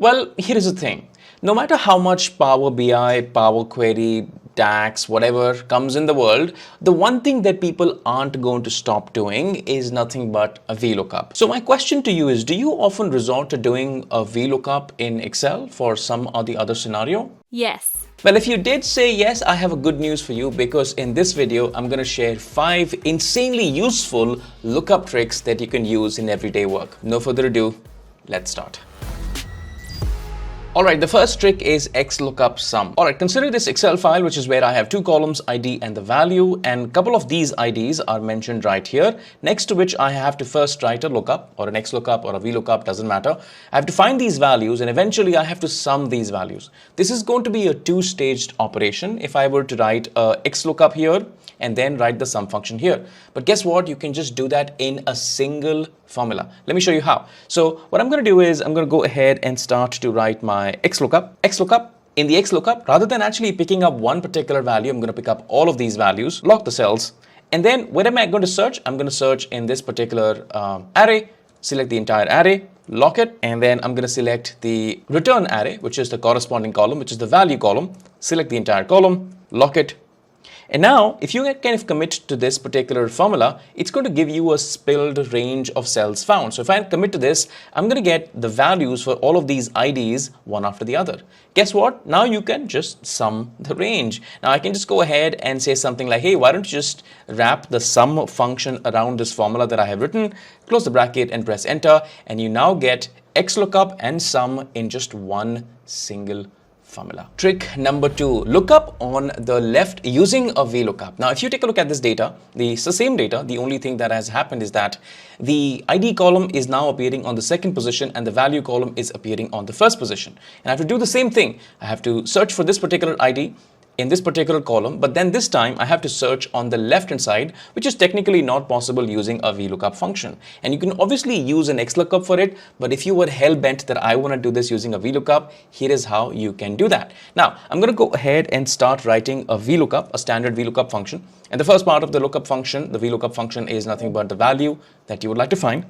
Well, here is the thing. No matter how much Power BI, Power Query, DAX, whatever comes in the world, the one thing that people aren't going to stop doing is nothing but a VLOOKUP. So my question to you is, do you often resort to doing a VLOOKUP in Excel for some or the other scenario? Yes. Well, if you did say yes, I have a good news for you, because in this video, I'm going to share 5 insanely useful lookup tricks that you can use in everyday work. No further ado, let's start. Alright, the first trick is XLOOKUP Sum. Alright, consider this Excel file, which is where I have 2 columns, ID and the value, and a couple of these IDs are mentioned right here, next to which I have to first write a lookup, or an XLOOKUP or a VLOOKUP, doesn't matter. I have to find these values, and eventually I have to sum these values. This is going to be a 2-staged operation if I were to write a XLOOKUP here and then write the sum function here. But guess what? You can just do that in a single formula. Let me show you how. So what I'm going to do is I'm going to go ahead and start to write my XLOOKUP. In the XLOOKUP, rather than actually picking up one particular value, I'm going to pick up all of these values, lock the cells, and then where am I going to search? I'm going to search in this particular array, select the entire array, lock it, and then I'm going to select the return array, which is the corresponding column, which is the value column, select the entire column, lock it. And now, if you kind of commit to this particular formula, it's going to give you a spilled range of cells found. So if I commit to this, I'm going to get the values for all of these IDs one after the other. Guess what? Now you can just sum the range. Now I can just go ahead and say something like, hey, why don't you just wrap the sum function around this formula that I have written, close the bracket and press enter, and you now get XLOOKUP and SUM in just one single formula. Trick number 2, lookup on the left using a VLOOKUP. Now, if you take a look at this data, it's the same data. The only thing that has happened is that the ID column is now appearing on the second position and the value column is appearing on the first position. And I have to do the same thing. I have to search for this particular ID in this particular column, but then this time I have to search on the left hand side, which is technically not possible using a VLOOKUP function. And you can obviously use an XLOOKUP for it, but if you were hell-bent that I want to do this using a VLOOKUP, here is how you can do that. Now, I'm going to go ahead and start writing a VLOOKUP, a standard VLOOKUP function. And the first part of the lookup function, the VLOOKUP function, is nothing but the value that you would like to find.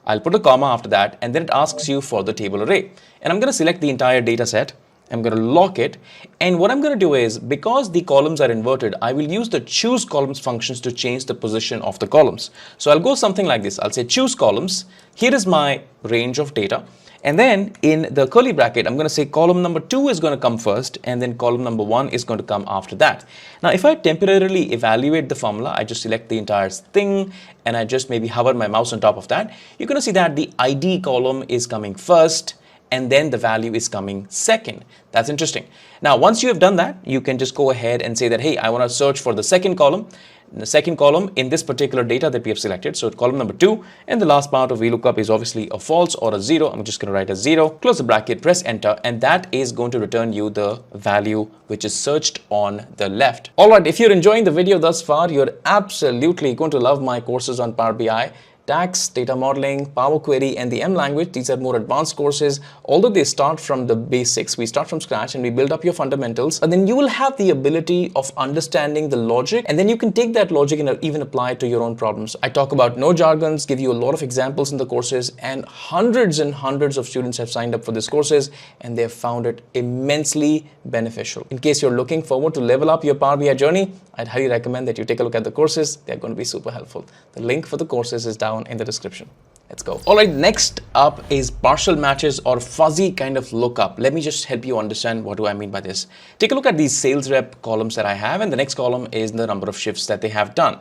I'll put a comma after that, and then it asks you for the table array. And I'm going to select the entire data set. I'm going to lock it, and what I'm going to do is, because the columns are inverted, I will use the choose columns functions to change the position of the columns. So I'll go something like this. I'll say choose columns. Here is my range of data, and then in the curly bracket, I'm going to say column number 2 is going to come first, and then column number 1 is going to come after that. Now, if I temporarily evaluate the formula, I just select the entire thing, and I just maybe hover my mouse on top of that. You're going to see that the ID column is coming first, and then the value is coming second. That's interesting. Now, once you have done that, you can just go ahead and say that, hey, I want to search for the second column. The second column in this particular data that we have selected. So column number 2, and the last part of VLOOKUP is obviously a false or a 0. I'm just going to write a 0, close the bracket, press enter, and that is going to return you the value which is searched on the left. All right, if you're enjoying the video thus far, you're absolutely going to love my courses on Power BI, DAX, data modeling, Power Query, and the M language. These are more advanced courses. Although they start from the basics, we start from scratch and we build up your fundamentals, and then you will have the ability of understanding the logic, and then you can take that logic and even apply it to your own problems. I talk about no jargons, give you a lot of examples in the courses, and hundreds of students have signed up for these courses, and they have found it immensely beneficial. In case you're looking forward to level up your Power BI journey, I'd highly recommend that you take a look at the courses. They're going to be super helpful. The link for the courses is down in the description. Let's go. All right, next up is partial matches or fuzzy kind of lookup. Let me just help you understand what do I mean by this. Take a look at these sales rep columns that I have, and the next column is the number of shifts that they have done.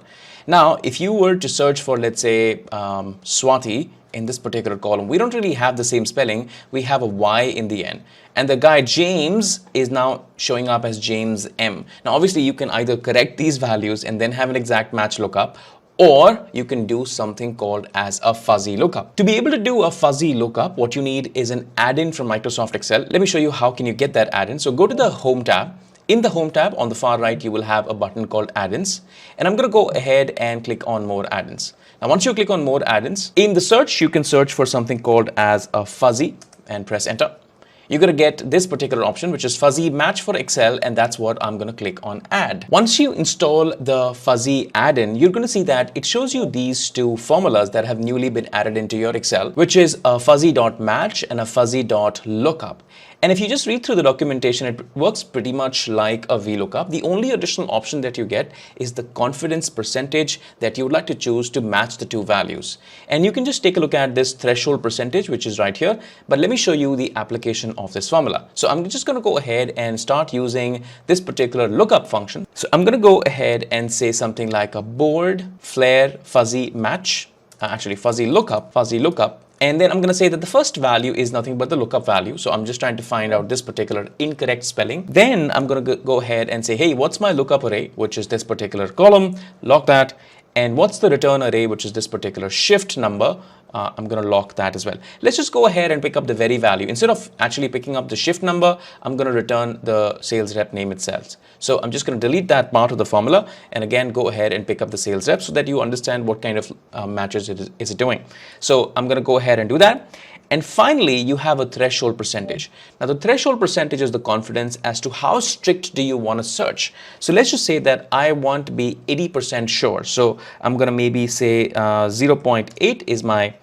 Now, if you were to search for, let's say, Swati in this particular column, we don't really have the same spelling. We have a Y in the end. And the guy James is now showing up as James M. Now, obviously, you can either correct these values and then have an exact match lookup, or you can do something called as a fuzzy lookup. To be able to do a fuzzy lookup, what you need is an add-in from Microsoft Excel. Let me show you how can you get that add-in. So go to the Home tab. In the Home tab on the far right, you will have a button called Add-ins. And I'm going to go ahead and click on More Add-ins. Now, once you click on More Add-ins, in the search, you can search for something called as a fuzzy and press Enter. you're going to get this particular option, which is fuzzy match for Excel, and that's what I'm going to click on add. Once you install the fuzzy add-in, you're going to see that it shows you these two formulas that have newly been added into your Excel, which is a fuzzy.match and a fuzzy.lookup. And if you just read through the documentation, it works pretty much like a VLOOKUP. The only additional option that you get is the confidence percentage that you would like to choose to match the two values. And you can just take a look at this threshold percentage, which is right here. But let me show you the application of this formula. So I'm just going to go ahead and start using this particular lookup function. So I'm going to go ahead and say something like a bold flare fuzzy match, actually fuzzy lookup. And then I'm going to say that the first value is nothing but the lookup value. So I'm just trying to find out this particular incorrect spelling. Then I'm going to go ahead and say, hey, what's my lookup array, which is this particular column, lock that. And what's the return array, which is this particular shift number. I'm going to lock that as well. Let's just go ahead and pick up the very value. Instead of actually picking up the shift number, I'm going to return the sales rep name itself. So I'm just going to delete that part of the formula and again go ahead and pick up the sales rep so that you understand what kind of matches it is doing. So I'm going to go ahead and do that. And finally, you have a threshold percentage. Now, the threshold percentage is the confidence as to how strict do you want to search. So let's just say that I want to be 80% sure. So I'm going to maybe say 0.8 is my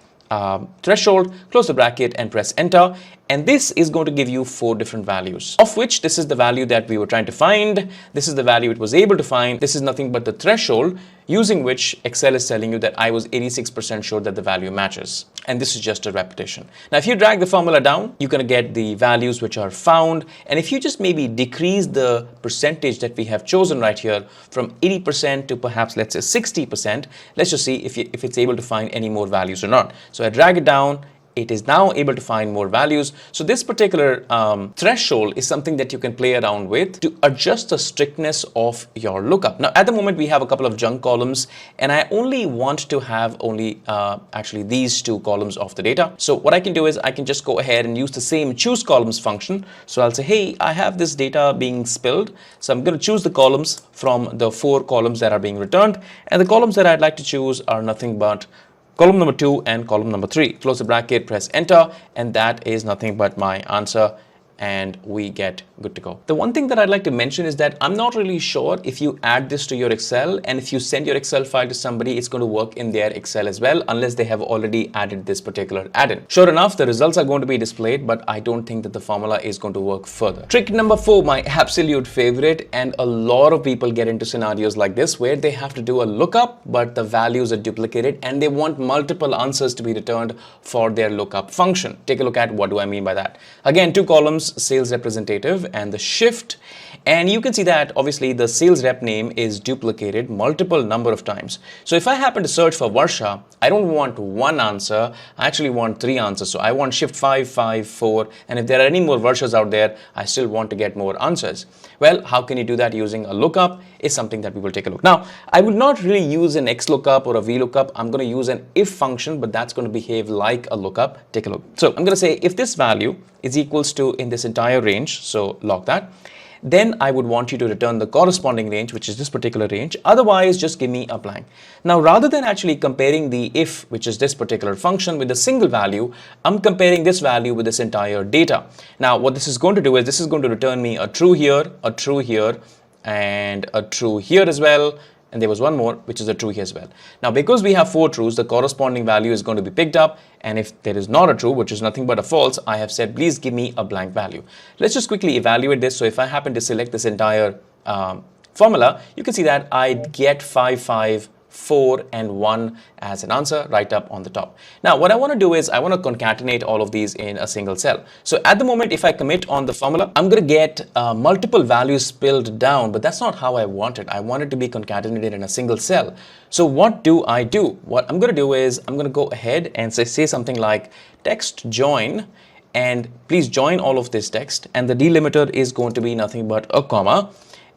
threshold, close the bracket and press enter. And this is going to give you 4 different values, of which this is the value that we were trying to find. This is the value it was able to find. This is nothing but the threshold using which Excel is telling you that I was 86% sure that the value matches. And this is just a repetition. Now, if you drag the formula down, you're going to get the values which are found. And if you just maybe decrease the percentage that we have chosen right here from 80% to perhaps, let's say 60%, let's just see if it's able to find any more values or not. So I drag it down. It is now able to find more values. So this particular threshold is something that you can play around with to adjust the strictness of your lookup. Now, at the moment, we have a couple of junk columns, and I only want to have only actually these 2 columns of the data. So what I can do is I can just go ahead and use the same choose columns function. So I'll say, hey, I have this data being spilled. So I'm going to choose the columns from the 4 columns that are being returned. And the columns that I'd like to choose are nothing but column number 2 and column number 3. Close the bracket, press enter, and that is nothing but my answer, and we get good to go. The one thing that I'd like to mention is that I'm not really sure if you add this to your Excel and if you send your Excel file to somebody, it's going to work in their Excel as well, unless they have already added this particular add-in. Sure enough, the results are going to be displayed, but I don't think that the formula is going to work further. Trick number 4, my absolute favorite, and a lot of people get into scenarios like this where they have to do a lookup, but the values are duplicated and they want multiple answers to be returned for their lookup function. Take a look at what do I mean by that. Again, 2 columns, sales representative and the shift, and you can see that obviously the sales rep name is duplicated multiple number of times. So if I happen to search for Varsha, I don't want 1 answer, I actually want 3 answers. So I want shift 5, 5, 4, and if there are any more Varshas out there, I still want to get more answers. Well, how can you do that using a lookup is something that we will take a look. Now, I would not really use an XLOOKUP or a VLOOKUP. I'm going to use an if function, but that's going to behave like a lookup. Take a look. So I'm going to say if this value is equals to in this entire range, so log that, then I would want you to return the corresponding range, which is this particular range. Otherwise, just give me a blank. Now, rather than actually comparing the if, which is this particular function, with a single value, I'm comparing this value with this entire data. Now, what this is going to do is this is going to return me a true here, and a true here as well. And there was one more, which is a true here as well. Now, because we have 4 trues, the corresponding value is going to be picked up. And if there is not a true, which is nothing but a false, I have said, please give me a blank value. Let's just quickly evaluate this. So if I happen to select this entire formula, you can see that I get 5, 5, 4 and 1 as an answer right up on the top. Now, what I want to do is I want to concatenate all of these in a single cell. So at the moment, if I commit on the formula, I'm going to get multiple values spilled down, but that's not how I want it. I want it to be concatenated in a single cell. So what do? What I'm going to do is I'm going to go ahead and say something like text join, and please join all of this text, and the delimiter is going to be nothing but a comma.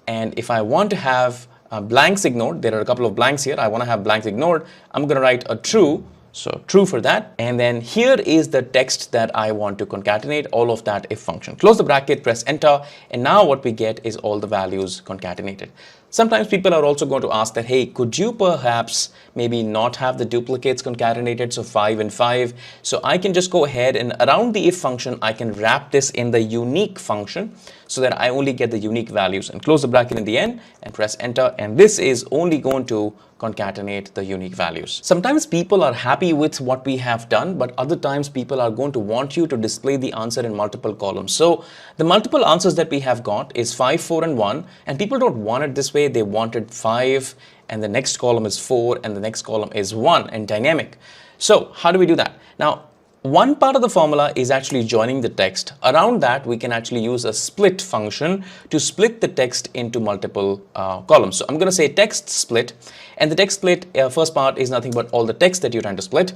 And if I want to have blanks ignored, there are a couple of blanks here, I want to have blanks ignored, I'm going to write a true, so true for that. And then here is the text that I want to concatenate all of that if function. Close the bracket, press enter, and now what we get is all the values concatenated. Sometimes people are also going to ask that, hey, could you perhaps maybe not have the duplicates concatenated, so 5 and 5? So I can just go ahead and around the if function, I can wrap this in the unique function so that I only get the unique values, and close the bracket in the end and press enter. And this is only going to concatenate the unique values. Sometimes people are happy with what we have done, but other times people are going to want you to display the answer in multiple columns. So the multiple answers that we have got is 5, 4, and 1, and people don't want it this way. They wanted 5, and the next column is 4, and the next column is 1, and dynamic. So how do we do that? Now, one part of the formula is actually joining the text. Around that, we can actually use a split function to split the text into multiple columns. So I'm going to say text split, and the text split first part is nothing but all the text that you're trying to split.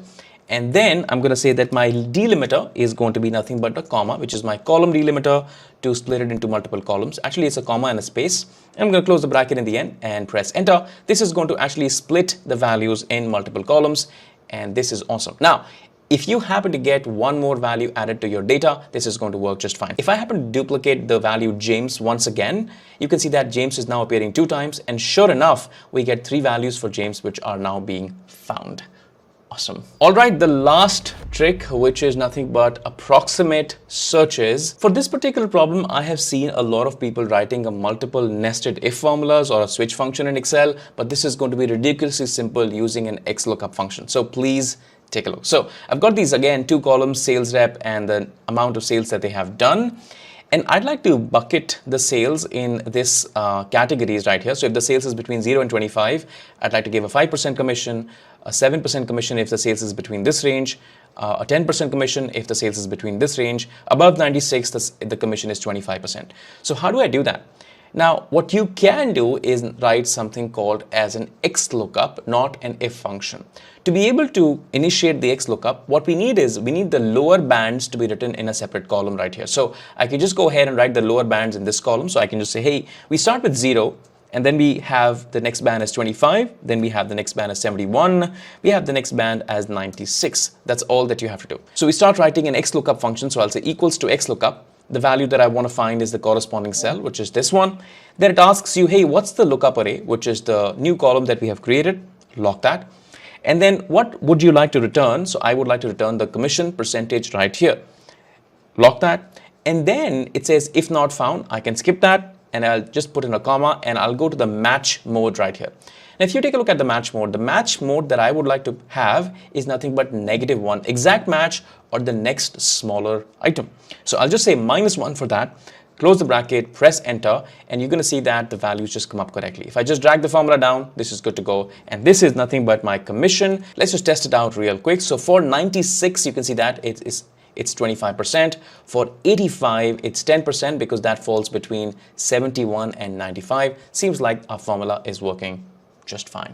And then I'm going to say that my delimiter is going to be nothing but a comma, which is my column delimiter to split it into multiple columns. Actually, it's a comma and a space. I'm going to close the bracket in the end and press enter. This is going to actually split the values in multiple columns, and this is awesome. Now, if you happen to get one more value added to your data, this is going to work just fine. If I happen to duplicate the value James once again, you can see that James is now appearing 2 times, and sure enough, we get 3 values for James, which are now being found. Awesome. All right, the last trick, which is nothing but approximate searches. For this particular problem, I have seen a lot of people writing a multiple nested if formulas or a switch function in Excel, but this is going to be ridiculously simple using an XLOOKUP function. So please take a look. So I've got these again, 2 columns, sales rep and the amount of sales that they have done. And I'd like to bucket the sales in this categories right here. So if the sales is between 0 and 25, I'd like to give a 5% commission, a 7% commission if the sales is between this range, a 10% commission if the sales is between this range. Above 96, the commission is 25%. So how do I do that? Now, what you can do is write something called as an XLOOKUP, not an if function. To be able to initiate the XLOOKUP, what we need is we need the lower bands to be written in a separate column right here. So I can just go ahead and write the lower bands in this column. So I can just say, hey, we start with 0, and then we have the next band as 25, then we have the next band as 71, we have the next band as 96. That's all that you have to do. So we start writing an XLOOKUP function. So I'll say equals to XLOOKUP. The value that I want to find is the corresponding cell, which is this one. Then it asks you, hey, what's the lookup array, which is the new column that we have created. Lock that. And then what would you like to return? So I would like to return the commission percentage right here. Lock that. And then it says if not found, I can skip that and I'll just put in a comma and I'll go to the match mode right here. Now, if you take a look at the match mode that I would like to have is nothing but -1, exact match or the next smaller item. So I'll just say -1 for that, close the bracket, press enter, and you're going to see that the values just come up correctly. If I just drag the formula down, this is good to go. And this is nothing but my commission. Let's just test it out real quick. So for 96, you can see that it's 25%. For 85, it's 10% because that falls between 71 and 95. Seems like our formula is working just fine.